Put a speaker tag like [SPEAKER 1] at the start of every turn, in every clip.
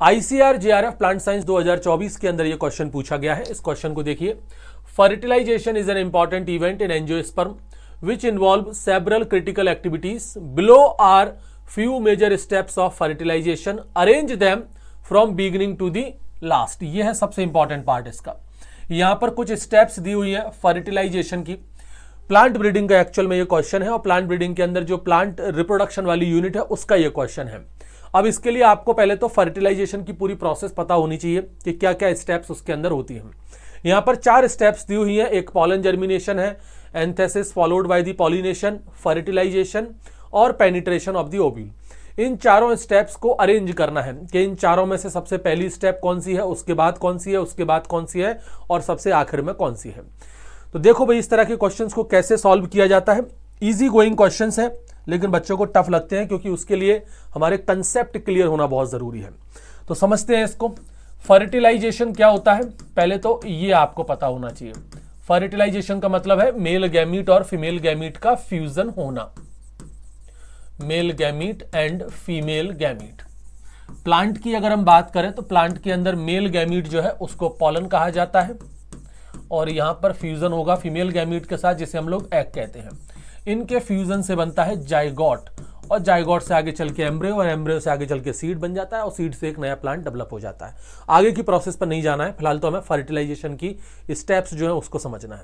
[SPEAKER 1] ICAR JRF plant science 2024 के अंदर ये क्वेश्चन पूछा गया है। इस क्वेश्चन को देखिए, fertilization is an important event in angiosperm which involve several critical activities. Below are few major steps of fertilization. Arrange them from beginning to the last. ये है सबसे इंपॉर्टेंट पार्ट इसका। यहां पर कुछ स्टेप्स दी हुई है फर्टिलाइजेशन की। प्लांट ब्रीडिंग का एक्चुअल में ये क्वेश्चन है और प्लांट ब्रीडिंग के अंदर जो प्लांट रिप्रोडक्शन वाली यूनिट है उसका ये क्वेश्चन है। अब इसके लिए आपको पहले तो फर्टिलाइजेशन की पूरी प्रोसेस पता होनी चाहिए कि क्या क्या स्टेप्स उसके अंदर होती हैं। यहां पर 4 स्टेप्स दी हुई हैं। एक पॉलन जर्मिनेशन है, anthesis followed by the pollination, fertilization और पेनिट्रेशन ऑफ द ओव्यूल। इन चारों स्टेप्स को अरेंज करना है कि इन चारों में से सबसे पहली स्टेप कौन सी है, उसके बाद कौन सी है, उसके बाद कौन सी है और सबसे आखिर में कौन सी है। तो देखो भाई, इस तरह के क्वेश्चंस को कैसे सॉल्व किया जाता है। इजी गोइंग क्वेश्चंस है लेकिन बच्चों को टफ लगते हैं क्योंकि उसके लिए हमारे कंसेप्ट क्लियर होना बहुत जरूरी है। तो समझते हैं इसको। फर्टिलाइजेशन क्या होता है, पहले तो ये आपको पता होना चाहिए। फर्टिलाइजेशन का मतलब है मेल गैमीट और फीमेल गैमीट का फ्यूजन होना। Male gamete and female gamete. Plant की अगर हम बात करें तो प्लांट के अंदर मेल गैमीट जो है उसको पॉलन कहा जाता है और यहां पर फ्यूजन होगा फीमेल गैमीट के साथ जिसे हम लोग एग कहते हैं। इनके फ्यूजन से बनता है जाइगोट और जाइगोट से आगे चल के एम्ब्रियो और एम्ब्रियो से आगे चल के सीड बन जाता है और सीड से एक नया प्लांट डेवलप हो जाता है। आगे की प्रोसेस पर नहीं जाना है, फिलहाल तो हमें फर्टिलाइजेशन की स्टेप्स जो है उसको समझना है।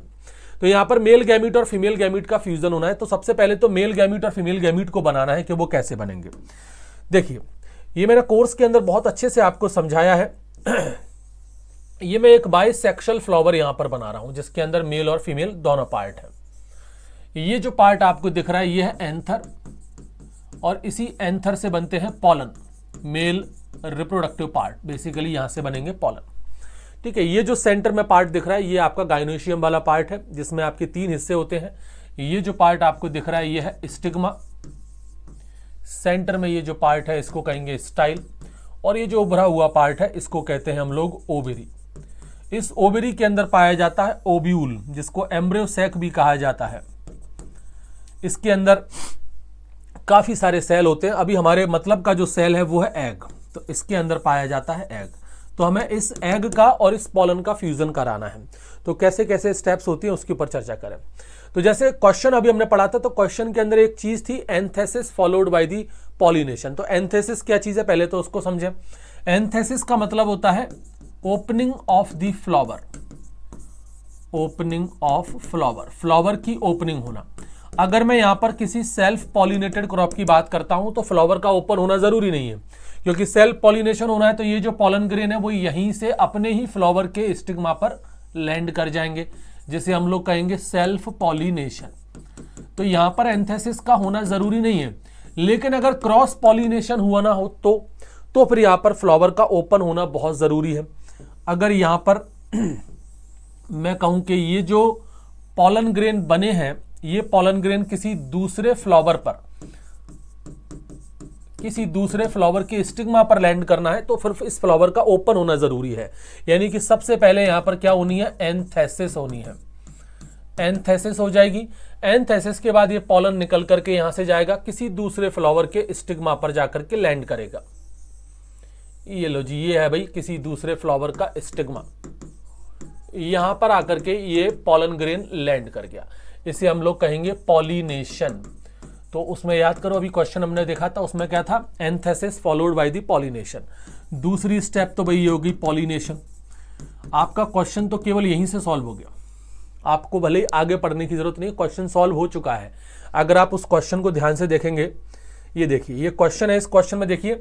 [SPEAKER 1] तो यहाँ पर मेल गैमीट और फीमेल गैमीट का फ्यूजन होना है। तो सबसे पहले तो मेल गैमीट और फीमेल गैमीट को बनाना है कि वो कैसे बनेंगे। देखिए, ये मैंने कोर्स के अंदर बहुत अच्छे से आपको समझाया है। ये मैं एक बाइसेक्शुअल फ्लावर यहां पर बना रहा हूं जिसके अंदर मेल और फीमेल दोनों पार्ट है। ये जो पार्ट आपको दिख रहा है ये है एंथर और इसी एंथर से बनते हैं pollen, male reproductive part. Basically यहां से बनेंगे पॉलन। ठीक है, ये जो सेंटर में पार्ट दिख रहा है ये आपका गाइनोशियम वाला पार्ट है जिसमें आपके 3 हिस्से होते हैं। ये जो पार्ट आपको दिख रहा है ये है स्टिग्मा। सेंटर में ये जो पार्ट है इसको कहेंगे स्टाइल और ये जो उभरा हुआ पार्ट है इसको कहते हैं हम लोग ओवेरी। इस ओवेरी के अंदर पाया जाता है ओव्यूल जिसको एम्ब्रियो सैक भी कहा जाता है। इसके अंदर काफी सारे सेल होते हैं। अभी हमारे मतलब का जो सेल है वो है एग, तो इसके अंदर पाया जाता है एग। तो हमें इस एग का और इस पॉलन का फ्यूजन कराना है। तो कैसे कैसे स्टेप्स होती हैं उसके ऊपर चर्चा करें। तो जैसे क्वेश्चन अभी हमने पढ़ा था तो क्वेश्चन के अंदर एक चीज थी antithesis followed by the pollination. तो एंथेसिस क्या चीज है पहले तो उसको समझें। एंथेसिस का मतलब होता है opening of the flower. Opening of flower, flower की ओपनिंग होना। अगर मैं यहां पर किसी सेल्फ पॉलिनेटेड क्रॉप की बात करता हूं तो फ्लावर का ओपन होना जरूरी नहीं है क्योंकि सेल्फ पॉलिनेशन होना है तो ये जो पॉलन ग्रेन है वो यहीं से अपने ही फ्लावर के स्टिग्मा पर लैंड कर जाएंगे जिसे हम लोग कहेंगे सेल्फ पॉलिनेशन। तो यहां पर एंथेसिस का होना जरूरी नहीं है, लेकिन अगर क्रॉस पॉलिनेशन हुआ ना हो तो फिर यहां पर फ्लावर का ओपन होना बहुत जरूरी है। अगर यहां पर मैं कहूं कि ये जो पॉलन ग्रेन बने हैं ये पॉलन ग्रेन किसी दूसरे फ्लावर के स्टिग्मा पर लैंड करना है तो फिर इस फ्लावर का ओपन होना जरूरी है। यानी कि सबसे पहले यहां पर क्या होनी है, एंथेसिस होनी है। एंथेसिस हो जाएगी। एंथेसिस के बाद ये पॉलन निकल करके यहां से जाएगा किसी दूसरे फ्लावर के स्टिग्मा पर जाकर के लैंड करेगा। ये लो जी, ये है भाई किसी दूसरे फ्लावर का स्टिग्मा। यहां पर आकर के ये पॉलन ग्रेन लैंड कर गया, इसे हम लोग कहेंगे पॉलिनेशन। तो उसमें याद करो अभी क्वेश्चन हमने देखा था उसमें क्या था, antithesis followed by the pollination. दूसरी स्टेप तो भाई ये होगी पॉलिनेशन। आपका क्वेश्चन तो केवल यहीं से सॉल्व हो गया, आपको भले ही आगे पढ़ने की जरूरत नहीं, क्वेश्चन सॉल्व हो चुका है। अगर आप उस क्वेश्चन को ध्यान से देखेंगे, ये देखिए ये क्वेश्चन है, इस क्वेश्चन में देखिए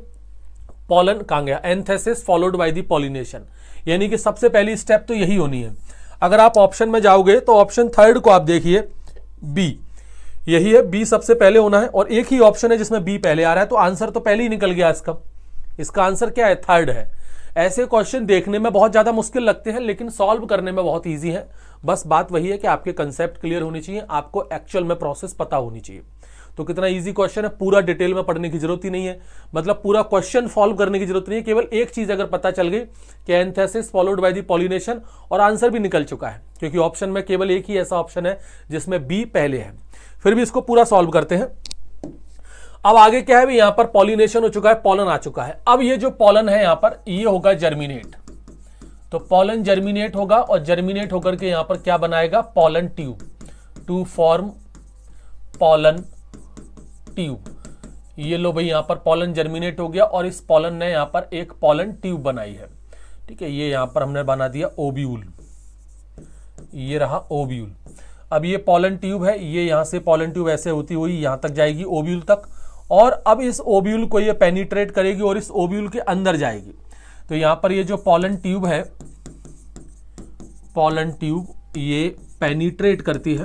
[SPEAKER 1] पॉलन कहां गया, antithesis followed by the pollination, यानी कि सबसे पहली स्टेप तो यही होनी है। अगर आप ऑप्शन में जाओगे तो ऑप्शन 3 को आप देखिए बी, यही है बी सबसे पहले होना है और एक ही ऑप्शन है जिसमें बी पहले आ रहा है तो आंसर तो पहले ही निकल गया इसका आंसर क्या है, 3 है। ऐसे क्वेश्चन देखने में बहुत ज्यादा मुश्किल लगते हैं लेकिन सॉल्व करने में बहुत ईजी है। बस बात वही है कि आपके कंसेप्ट क्लियर होनी चाहिए, आपको एक्चुअल में प्रोसेस पता होनी चाहिए। तो कितना इजी क्वेश्चन है, पूरा डिटेल में पढ़ने की जरूरत ही नहीं है, मतलब पूरा क्वेश्चन सॉल्व करने की जरूरत नहीं है। केवल एक चीज अगर पता चल गई कि antithesis followed by the pollination और आंसर भी निकल चुका है क्योंकि ऑप्शन में केवल एक ही ऐसा ऑप्शन है जिसमें बी पहले है। फिर भी इसको पूरा सॉल्व करते हैं। अब आगे क्या है भी, यहां पर पॉलिनेशन हो चुका है, पॉलन आ चुका है। अब ये जो पॉलन है यहां पर, ये होगा जर्मिनेट। तो पॉलन जर्मिनेट होगा और जर्मिनेट होकर के यहां पर क्या बनाएगा, pollen tube, to form pollen tube. ये लो भाई, यहां पर पॉलन जर्मिनेट हो गया और इस पॉलन ने यहां पर एक पॉलन ट्यूब बनाई है। ठीक है, ये यहां पर हमने बना दिया ओव्यूल, ये रहा ओव्यूल। अब ये पॉलन ट्यूब है, ये यहां से पॉलन ट्यूब ऐसे होती हुई यहां तक जाएगी ओव्यूल तक, और अब इस ओव्यूल को ये पेनिट्रेट करेगी और इस ओव्यूल के अंदर जाएगी। तो यहां पर ये जो पॉलन ट्यूब है, पॉलन ट्यूब ये पेनिट्रेट करती है,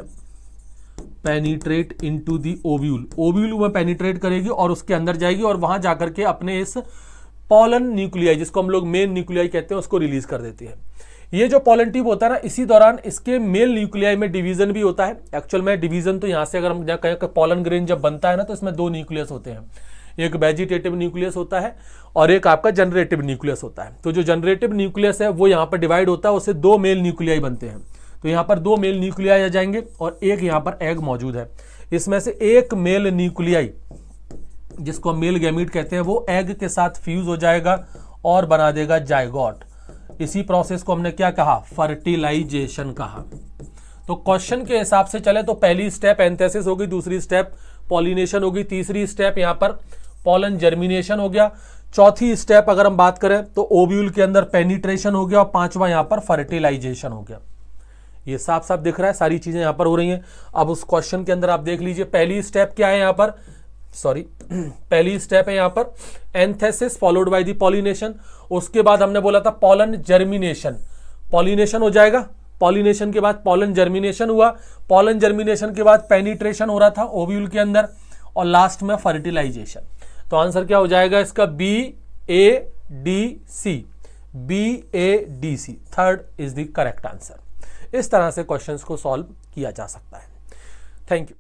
[SPEAKER 1] penetrate into the ovule, ovule में पेनिट्रेट करेगी और उसके अंदर जाएगी और वहां जाकर के अपने इस पॉलन न्यूक्लियाई, जिसको हम लोग मेन न्यूक्लियाई कहते हैं, उसको रिलीज कर देती है। ये जो पॉलन ट्यूब होता है ना, इसी दौरान इसके मेल न्यूक्लियाई में डिवीजन भी होता है। एक्चुअल में डिवीजन तो यहां से अगर हम कहें पॉलन ग्रेन जब बनता है ना, तो इसमें दो न्यूक्लियस होते हैं, एक वेजिटेटिव न्यूक्लियस होता है और एक आपका जनरेटिव न्यूक्लियस होता है। तो जो जनरेटिव न्यूक्लियस है वो यहाँ पर डिवाइड होता है, उससे दो मेल न्यूक्लियाई बनते हैं। तो यहाँ पर दो मेल न्यूक्लियाई आ जाएंगे और एक यहाँ पर एग मौजूद है। इसमें से एक मेल न्यूक्लियाई, जिसको हम मेल गैमीट कहते हैं, वो एग के साथ फ्यूज हो जाएगा और बना देगा जायगोट। इसी प्रोसेस को हमने क्या कहा, फर्टिलाइजेशन कहा। तो क्वेश्चन के हिसाब से चले तो पहली स्टेप एंथेसिस होगी, दूसरी स्टेप पॉलिनेशन होगी, तीसरी स्टेप यहाँ पर पॉलन जर्मिनेशन हो गया, चौथी स्टेप अगर हम बात करें तो ओव्यूल के अंदर पेनिट्रेशन हो गया और पांचवा यहाँ पर फर्टिलाइजेशन हो गया। ये साफ साफ दिख रहा है, सारी चीजें यहाँ पर हो रही हैं। अब उस क्वेश्चन के अंदर आप देख लीजिए, पहली स्टेप क्या है यहाँ पर, पहली स्टेप है यहाँ पर antithesis followed by the pollination. उसके बाद हमने बोला था पॉलन जर्मिनेशन, पॉलिनेशन हो जाएगा, पॉलिनेशन के बाद पॉलन जर्मिनेशन हुआ, पॉलन जर्मिनेशन के बाद पेनिट्रेशन हो रहा था ओव्यूल के अंदर, और लास्ट में फर्टिलाइजेशन। तो आंसर क्या हो जाएगा इसका, BADC, BADC, third is the correct answer. इस तरह से क्वेश्चंस को सॉल्व किया जा सकता है। Thank you.